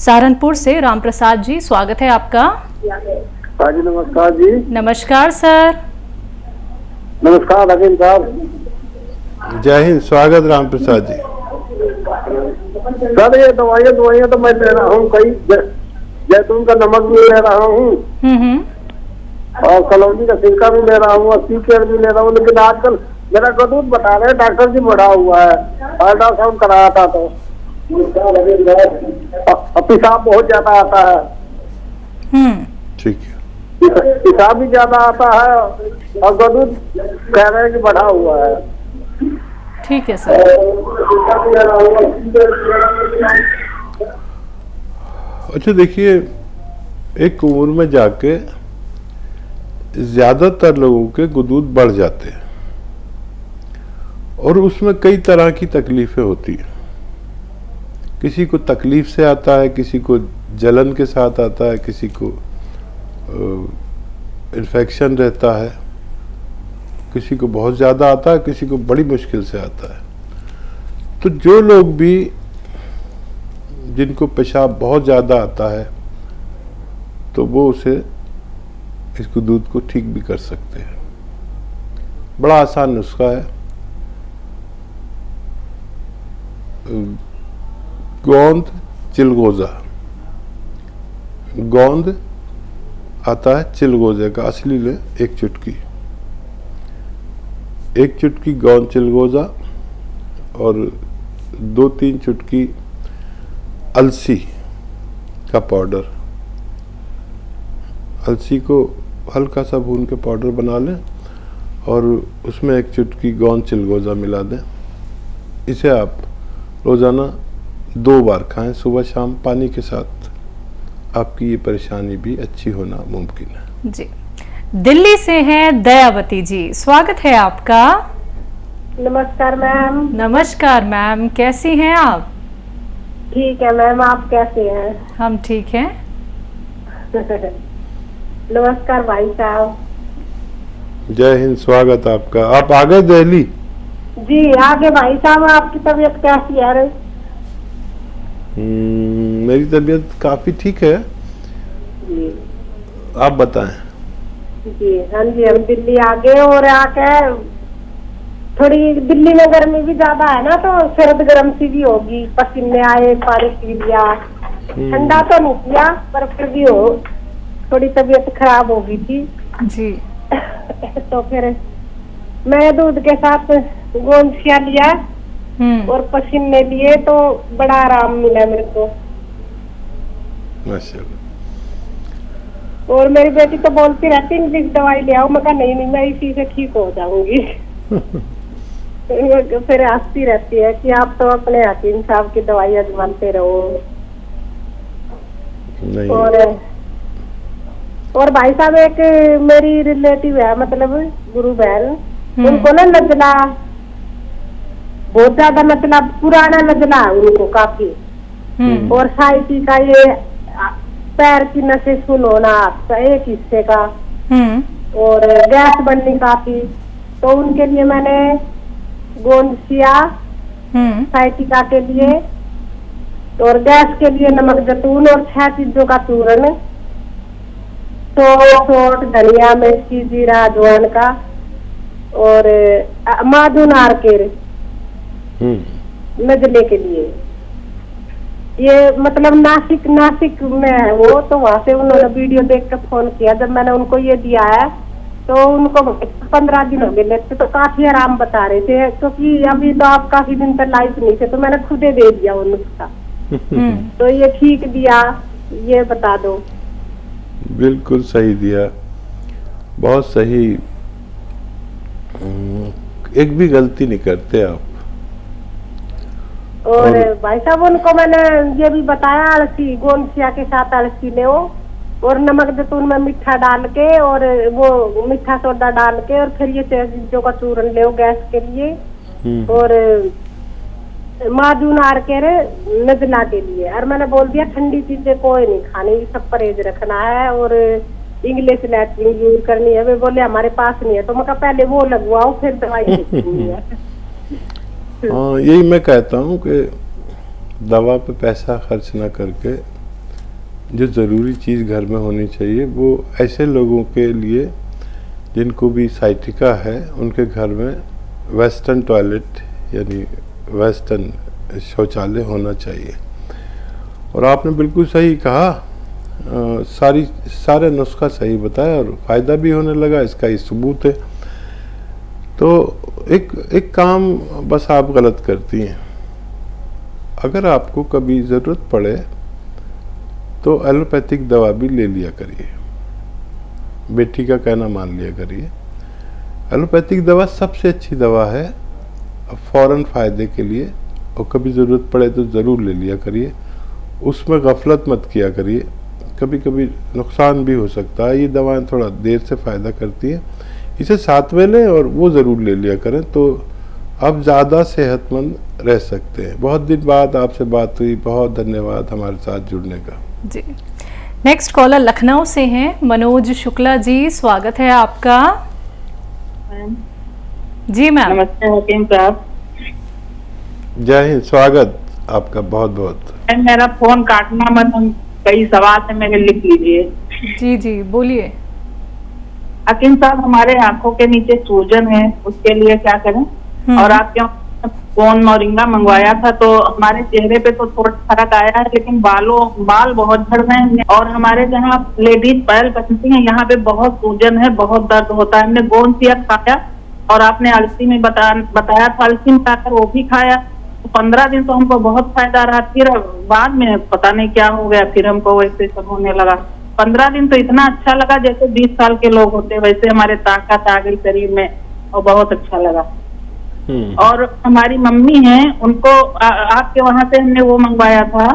सहारनपुर से राम प्रसाद जी, स्वागत है आपका। हाँ जी, नमस्कार जी। नमस्कार सर। नमस्कार अकीम साहब। जय हिंद, स्वागत राम प्रसाद जी। सर ये दवाइयाँ तो मैं ले रहा हूँ, कई जैतून का नमक भी ले रहा हूँ और कलौंजी का सिरका भी ले रहा हूँ और सीकेर भी ले रहा हूँ, लेकिन आजकल मेरा गदूद बता रहे डॉक्टर जी बढ़ा हुआ है। अल्ट्रासाउंड कराया था तो पेशाब बहुत ज्यादा आता है। ठीक है। पेशाब भी ज्यादा आता है और गदूद कह रहे हैं कि बढ़ा हुआ है। ठीक है सर। अच्छा देखिए, एक उम्र में जाके ज्यादातर लोगों के गुदूद बढ़ जाते हैं और उसमें कई तरह की तकलीफें होती हैं। किसी को तकलीफ से आता है, किसी को जलन के साथ आता है, किसी को इन्फेक्शन रहता है, किसी को बहुत ज़्यादा आता है, किसी को बड़ी मुश्किल से आता है। तो जो लोग भी जिनको पेशाब बहुत ज़्यादा आता है तो वो उसे इस गुदूद को ठीक भी कर सकते हैं। बड़ा आसान नुस्खा है। गोंद चिलगोजा, गोंद आता है चिलगोजे का, असली ले एक चुटकी गोंद चिलगोजा और 2-3 चुटकी अलसी का पाउडर। अलसी को हल्का सा भून के पाउडर बना लें और उसमें 1 चुटकी गोंद चिलगोजा मिला दें। इसे आप रोज़ाना 2 बार खाएं, सुबह शाम, पानी के साथ। आपकी ये परेशानी भी अच्छी होना मुमकिन है। जी, दिल्ली से हैं दयावती जी, स्वागत है आपका। नमस्कार मैम। नमस्कार मैम, कैसी हैं आप? ठीक है मैम, आप कैसे हैं? हम ठीक हैं। नमस्कार भाई साहब। जय हिंद, स्वागत आपका। आप आ गए दिल्ली? जी आगे भाई साहब, आपकी तबीयत कैसी है? मेरी तबीयत काफी ठीक है जी। आप बताएं। जी हाँ जी, हम दिल्ली आ गए और आके थोड़ी दिल्ली में गर्मी भी ज्यादा है ना, तो सर्द गर्म सी भी होगी। पसीने आए, पानी पी लिया, ठंडा तो नहीं पिया पर फिर भी हो थोड़ी तबीयत खराब हो गई थी जी। तो फिर मैं दूध के साथ गोंदसिया लिया और पसीने लिए तो बड़ा आराम मिला मेरे को। माशाल्लाह। और मेरी बेटी तो बोलती रहती इंग्लिश दवाई ले आओ, मैं कहा नहीं मैं इसी से ठीक हो जाऊंगी। फिर हंसती रहती है कि आप तो अपने हकीम साहब की दवाई आजमाते रहो। नहीं। और भाई साहब, एक मेरी रिलेटिव है, मतलब गुरु बहन, उनको ना नजला बहुत ज्यादा, मतलब पुराना नजला है उनको काफी। और साइटी का ये पैर की नसें सुन होना एक हिस्से का, और गैस बननी काफी। तो उनके लिए मैंने गोंदसिया, साइटिका के लिए और गैस के लिए नमक जैतून और 6 चीजों का चूर्ण, सौंठ, धनिया, मिर्ची, जीरा, अजवाइन का और माधु नारकेल नजले के लिए। ये मतलब नासिक में है वो, तो वहां से उन्होंने वीडियो देख कर फोन किया। जब मैंने उनको ये दिया है तो उनको 15 दिन हो गए लेते, तो काफी आराम बता रहे थे, क्योंकि अभी तो आप काफी दिन तक लाइफ नहीं थे, तो मैंने खुद ही दे दिया वो नुस्खा। तो ये ठीक दिया, ये बता दो। बिल्कुल सही दिया, बहुत सही। एक भी गलती नहीं करते आप। और भाई साहब, उनको मैंने ये भी बताया, अलसी गोंदसिया के साथ अलसी ले और नमक जैतून में मीठा डाल के और वो मीठा सोडा डाल के और फिर ये 6 चीजों का चूर्ण ले गैस के लिए, और माधु नारकेल नजला के लिए। और मैंने बोल दिया ठंडी चीजें कोई नहीं खानी, सब परहेज रखना है और इंग्लिश लैट्रिन यूज करनी है। वे बोले हमारे पास नहीं है, तो मैं कहा पहले वो लगवाओ फिर दवाई देखनी है। हाँ, यही मैं कहता हूँ कि दवा पे पैसा खर्च ना करके जो ज़रूरी चीज़ घर में होनी चाहिए वो ऐसे लोगों के लिए जिनको भी साइटिका है, उनके घर में वेस्टर्न टॉयलेट यानी वेस्टर्न शौचालय होना चाहिए। और आपने बिल्कुल सही कहा, सारे नुस्खा सही बताया और फ़ायदा भी होने लगा, इसका ये सबूत है। तो एक काम बस आप गलत करती हैं। अगर आपको कभी ज़रूरत पड़े तो एलोपैथिक दवा भी ले लिया करिए, बेटी का कहना मान लिया करिए। एलोपैथिक दवा सबसे अच्छी दवा है फ़ौरन फ़ायदे के लिए, और कभी ज़रूरत पड़े तो ज़रूर ले लिया करिए। उसमें गफलत मत किया करिए, कभी कभी नुकसान भी हो सकता है। ये दवाएं थोड़ा देर से फ़ायदा करती हैं, इसे साथ में लें और वो ज़रूर ले लिया करें, तो आप ज़्यादा सेहतमंद रह सकते हैं। बहुत दिन बाद आपसे बात हुई, बहुत धन्यवाद हमारे साथ जुड़ने का। जी, नेक्स्ट कॉलर लखनऊ से हैं मनोज शुक्ला जी, स्वागत है आपका। जी मैम। नमस्ते हकीम साहब। जय हिंद, स्वागत आपका बहुत बहुत। मेरा फोन काटना मत, कई सवाल है मेरे, लिख लीजिए। जी जी बोलिए। हकीम साहब, हमारे आंखों के नीचे सूजन है, उसके लिए क्या करें? और आपके फोन मोरिंगा मंगवाया था तो हमारे चेहरे पे तो थोड़ा फर्क आया है, लेकिन बाल बहुत झड़ रहे हैं। और हमारे जहाँ लेडीज पैर पसंदी है, यहाँ पे बहुत सूजन है, बहुत दर्द होता है। हमने गोंद सिया खाया और आपने अलसी में बताया था, अलसी में खाकर वो भी खाया। तो 15 दिन तो हमको बहुत फायदा रहा, फिर बाद में पता नहीं क्या हो गया, फिर हमको वैसे सब होने लगा। 15 दिन तो इतना अच्छा लगा जैसे 20 साल के लोग होते, वैसे हमारे ताकत आ गई शरीर में और बहुत अच्छा लगा। और हमारी मम्मी हैं, उनको आपके वहां से हमने वो मंगवाया था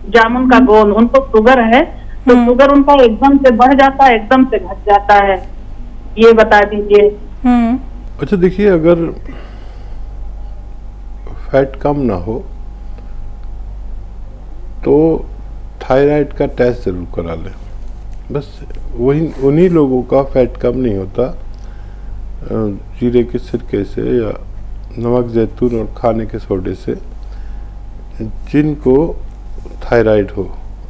जामुन का गोंद। उनको शुगर है, तो शुगर उनका एकदम से बढ़ जाता है, एकदम से घट जाता है, ये बता दीजिए। अच्छा देखिए, अगर फैट कम ना हो तो थायराइड का टेस्ट जरूर करा लें। बस उन्हीं लोगों का फैट कम नहीं होता जीरे के सिरके से या नमक जैतून और खाने के सोडे से, जिनको थायराइड हो।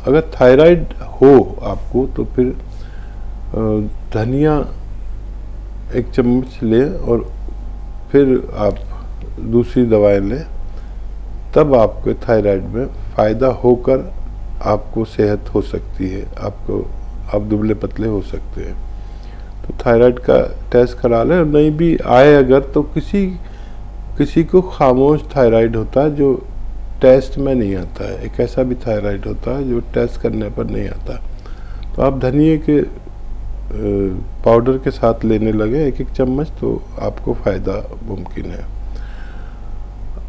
अगर थायराइड हो आपको तो फिर धनिया 1 चम्मच लें और फिर आप दूसरी दवाएं लें, तब आपके थायराइड में फ़ायदा होकर आपको सेहत हो सकती है, आप दुबले पतले हो सकते हैं। तो थायराइड का टेस्ट करा लें। और नहीं भी आए अगर, तो किसी को खामोश थायराइड होता है जो टेस्ट में नहीं आता है। एक ऐसा भी थायराइड होता है जो टेस्ट करने पर नहीं आता। तो आप धनिए के पाउडर के साथ लेने लगे 1-1 चम्मच, तो आपको फ़ायदा मुमकिन है।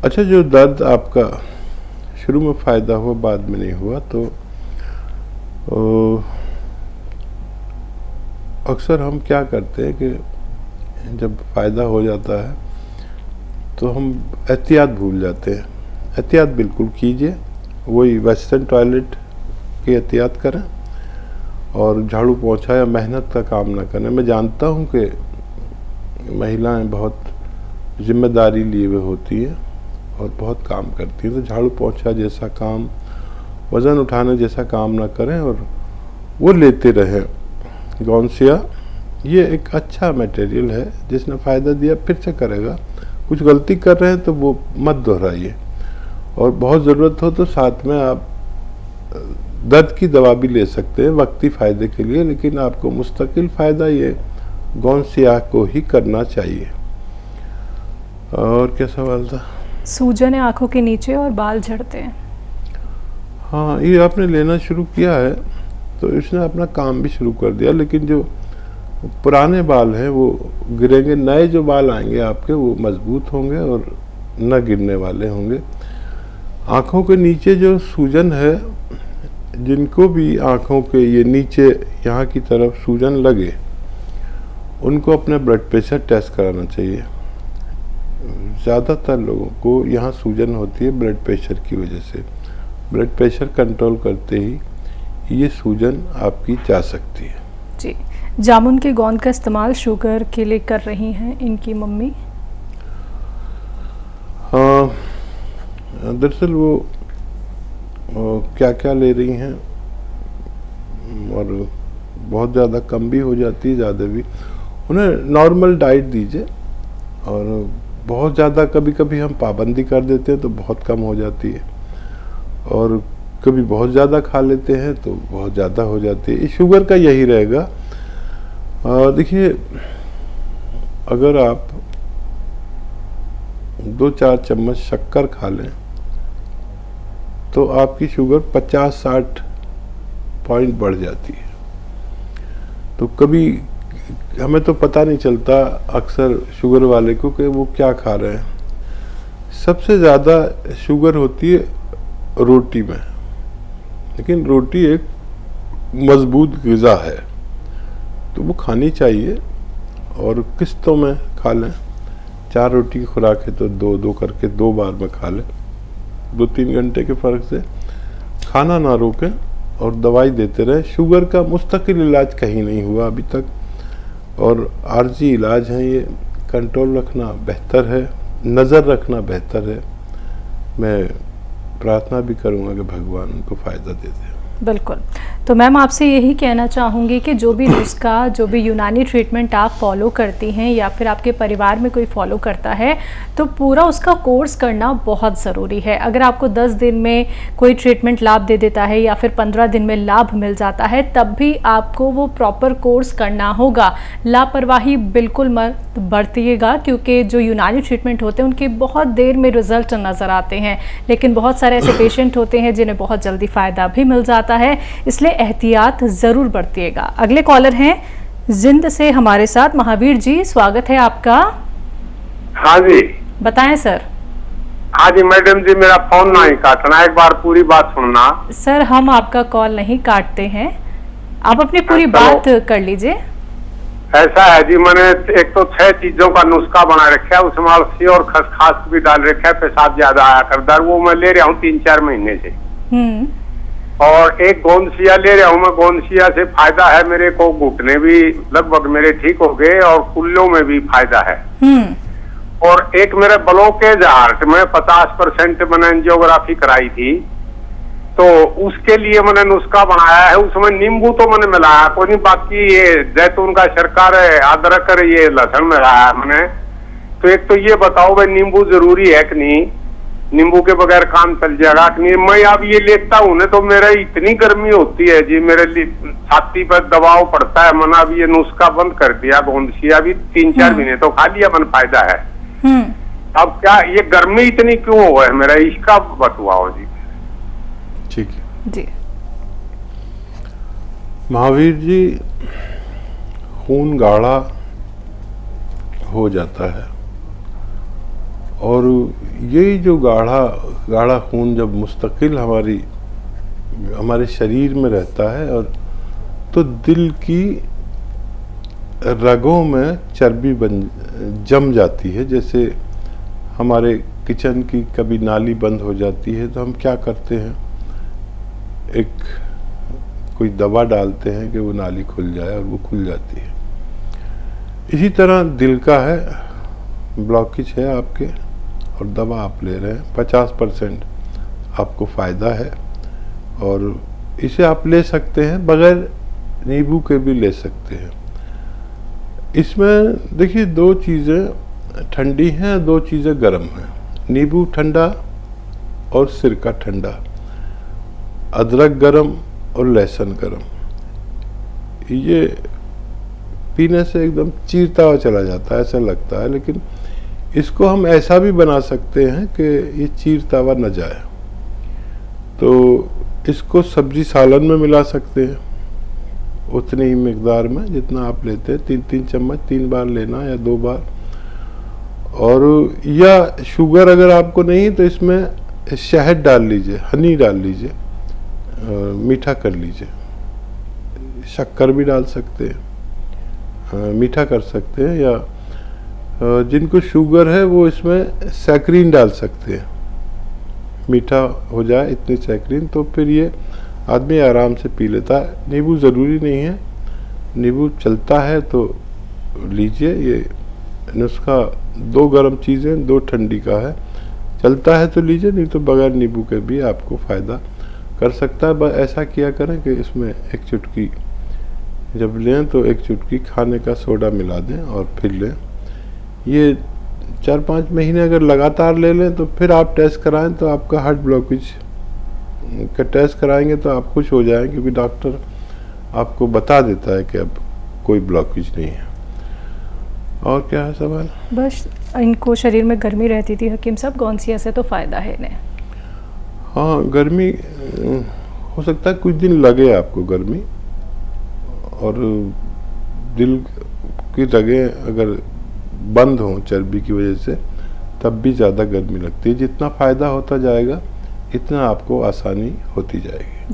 अच्छा, जो दर्द आपका शुरू में फ़ायदा हुआ बाद में नहीं हुआ, तो अक्सर हम क्या करते हैं कि जब फ़ायदा हो जाता है तो हम एहतियात भूल जाते हैं। एहतियात बिल्कुल कीजिए, वही वेस्टर्न टॉयलेट की एहतियात करें और झाड़ू पोंछा या मेहनत का काम ना करें। मैं जानता हूँ कि महिलाएं बहुत जिम्मेदारी लिए हुए होती हैं और बहुत काम करती हैं, तो झाड़ू पोंछा जैसा काम, वज़न उठाने जैसा काम ना करें और वो लेते रहें। गौनसिया ये एक अच्छा मटेरियल है, जिसने फ़ायदा दिया फिर से करेगा। कुछ गलती कर रहे हैं तो वो मत दोहराइए, और बहुत ज़रूरत हो तो साथ में आप दर्द की दवा भी ले सकते हैं वक्ती फ़ायदे के लिए, लेकिन आपको मुस्तकिल फ़ायदा ये गौनसिया को ही करना चाहिए। और क्या सवाल था? सूजन है आंखों के नीचे और बाल झड़ते हैं। हाँ, ये आपने लेना शुरू किया है तो इसने अपना काम भी शुरू कर दिया, लेकिन जो पुराने बाल हैं वो गिरेंगे, नए जो बाल आएंगे आपके वो मजबूत होंगे और न गिरने वाले होंगे। आँखों के नीचे जो सूजन है, जिनको भी आँखों के ये नीचे यहाँ की तरफ सूजन लगे, उनको अपना ब्लड प्रेशर टेस्ट कराना चाहिए। ज़्यादातर लोगों को यहाँ सूजन होती है ब्लड प्रेशर की वजह से। ब्लड प्रेशर कंट्रोल करते ही ये सूजन आपकी जा सकती है। जी, जामुन के गोंद का इस्तेमाल शुगर के लिए कर रही हैं इनकी मम्मी। हाँ, दरअसल वो क्या क्या ले रही हैं और बहुत ज़्यादा कम भी हो जाती है, ज़्यादा भी। उन्हें नॉर्मल डाइट दीजिए, और बहुत ज़्यादा कभी कभी हम पाबंदी कर देते हैं तो बहुत कम हो जाती है, और कभी बहुत ज़्यादा खा लेते हैं तो बहुत ज़्यादा हो जाती है। इस शुगर का यही रहेगा। देखिए, अगर आप 2-4 चम्मच शक्कर खा लें तो आपकी शुगर 50-60 पॉइंट बढ़ जाती है। तो कभी हमें तो पता नहीं चलता अक्सर शुगर वाले को कि वो क्या खा रहे हैं। सबसे ज़्यादा शुगर होती है रोटी में, लेकिन रोटी एक मजबूत ग़िज़ा है तो वो खानी चाहिए, और किस्तों में खा लें। 4 रोटी की खुराक है तो 2-2 करके 2 बार में खा लें। 2-3 घंटे के फ़र्क से खाना ना रोकें और दवाई देते रहें। शुगर का मुस्तकिल इलाज कहीं नहीं हुआ अभी तक, और आर्जी इलाज हैं ये। कंट्रोल रखना बेहतर है, नज़र रखना बेहतर है। मैं प्रार्थना भी करूँगा कि भगवान उनको फ़ायदा दे दे। बिल्कुल। तो मैम आपसे यही कहना चाहूँगी कि जो भी नुस्खा, जो भी यूनानी ट्रीटमेंट आप फॉलो करती हैं या फिर आपके परिवार में कोई फॉलो करता है, तो पूरा उसका कोर्स करना बहुत ज़रूरी है। अगर आपको 10 दिन में कोई ट्रीटमेंट लाभ दे देता है या फिर 15 दिन में लाभ मिल जाता है, तब भी आपको वो प्रॉपर कोर्स करना होगा। लापरवाही बिल्कुल मत बरतिएगा, क्योंकि जो यूनानी ट्रीटमेंट होते हैं उनके बहुत देर में रिजल्ट नज़र आते हैं, लेकिन बहुत सारे ऐसे पेशेंट होते हैं जिन्हें बहुत जल्दी फ़ायदा भी मिल जाता है। इसलिए एहतियात जरूर बरतिएगा। अगले कॉलर हैं जिंद से हमारे साथ। महावीर जी, स्वागत है आपका। हाँ जी, बताएं सर। हाँ जी मैडम जी, मेरा फोन नहीं काटना, एक बार पूरी बात सुनना। सर, हम आपका कॉल नहीं काटते हैं, आप अपनी पूरी बात कर लीजिए। ऐसा है जी, मैंने एक तो 6 चीजों का नुस्खा बना रखा है, उसमें अलसी और खसखस भी डाल रखा है। पेशाब ज्यादा आया करता है, वो मैं ले रहा हूँ 3-4 महीने से। और एक गोंदसिया ले रहा हूँ मैं। गोंदसिया से फायदा है मेरे को, घुटने भी लगभग मेरे ठीक हो गए और कुल्लों में भी फायदा है। और एक मेरा ब्लॉकेज हार्ट में 50% मैंने एंजियोग्राफी कराई थी, तो उसके लिए मैंने नुस्खा बनाया है। उसमें नींबू तो मैंने मिलाया कोई नहीं, बाकी ये जैतून का शर्कर है, अदरक है, ये लहसुन मिलाया मैंने। तो एक तो ये बताओ भाई, नींबू जरूरी है कि नहीं? नींबू के बगैर काम चल जाएगा कि नहीं? मैं अब ये लेता हूँ ना तो मेरा इतनी गर्मी होती है जी, मेरे लिए छाती पर दबाव पड़ता है। मैंने अब ये नुस्खा बंद कर दिया। गोंदसिया भी 3-4 महीने तो खा लिया, मन फायदा है। अब क्या ये गर्मी इतनी क्यों हुआ है मेरा, इसका बतवाओ जी। ठीक है जी। महावीर जी, खून गाढ़ा हो जाता है, और यही जो गाढ़ा खून जब मुस्तकिल हमारे शरीर में रहता है, और तो दिल की रगों में चर्बी जम जाती है। जैसे हमारे किचन की कभी नाली बंद हो जाती है तो हम क्या करते हैं, कोई दवा डालते हैं कि वो नाली खुल जाए, और वो खुल जाती है। इसी तरह दिल का है, ब्लॉकेज है आपके, और दवा आप ले रहे हैं। 50% आपको फ़ायदा है, और इसे आप ले सकते हैं, बगैर नींबू के भी ले सकते हैं। इसमें देखिए 2 चीज़ें ठंडी हैं, 2 चीज़ें गर्म हैं। नींबू ठंडा और सिरका ठंडा, अदरक गरम और लहसुन गरम। ये पीने से एकदम चीरता हुआ चला जाता है, ऐसा लगता है, लेकिन इसको हम ऐसा भी बना सकते हैं कि ये चीरता हुआ न जाए। तो इसको सब्जी सालन में मिला सकते हैं, उतनी ही मिकदार में जितना आप लेते हैं। 3-3 चम्मच 3 बार लेना या 2 बार। और या शुगर अगर आपको नहीं तो इसमें शहद डाल लीजिए, हनी डाल लीजिए, मीठा कर लीजिए। शक्कर भी डाल सकते हैं, मीठा कर सकते हैं, या जिनको शुगर है वो इसमें सैकरीन डाल सकते हैं। मीठा हो जाए इतनी सैकरीन, तो फिर ये आदमी आराम से पी लेता है। नींबू ज़रूरी नहीं है, नींबू चलता है तो लीजिए। ये नुस्खा 2 गर्म चीज़ें 2 ठंडी का है, चलता है तो लीजिए, नहीं तो बगैर नींबू के भी आपको फ़ायदा कर सकता है। बस ऐसा किया करें कि इसमें एक चुटकी जब लें तो एक चुटकी खाने का सोडा मिला दें और फिर लें। ये 4-5 महीने अगर लगातार ले लें तो फिर आप टेस्ट कराएं, तो आपका हार्ट ब्लॉकेज का टेस्ट कराएंगे तो आप खुश हो जाएं, क्योंकि डॉक्टर आपको बता देता है कि अब कोई ब्लॉकेज नहीं है। और क्या है सवाल? बस इनको शरीर में गर्मी रहती थी हकीम साहब, गौनसिया से तो फ़ायदा है इन्हें। हाँ, गर्मी हो सकता है कुछ दिन लगे आपको गर्मी, और दिल की रगें अगर बंद हों चर्बी की वजह से तब भी ज़्यादा गर्मी लगती है। जितना फ़ायदा होता जाएगा इतना आपको आसानी होती जाएगी। जी।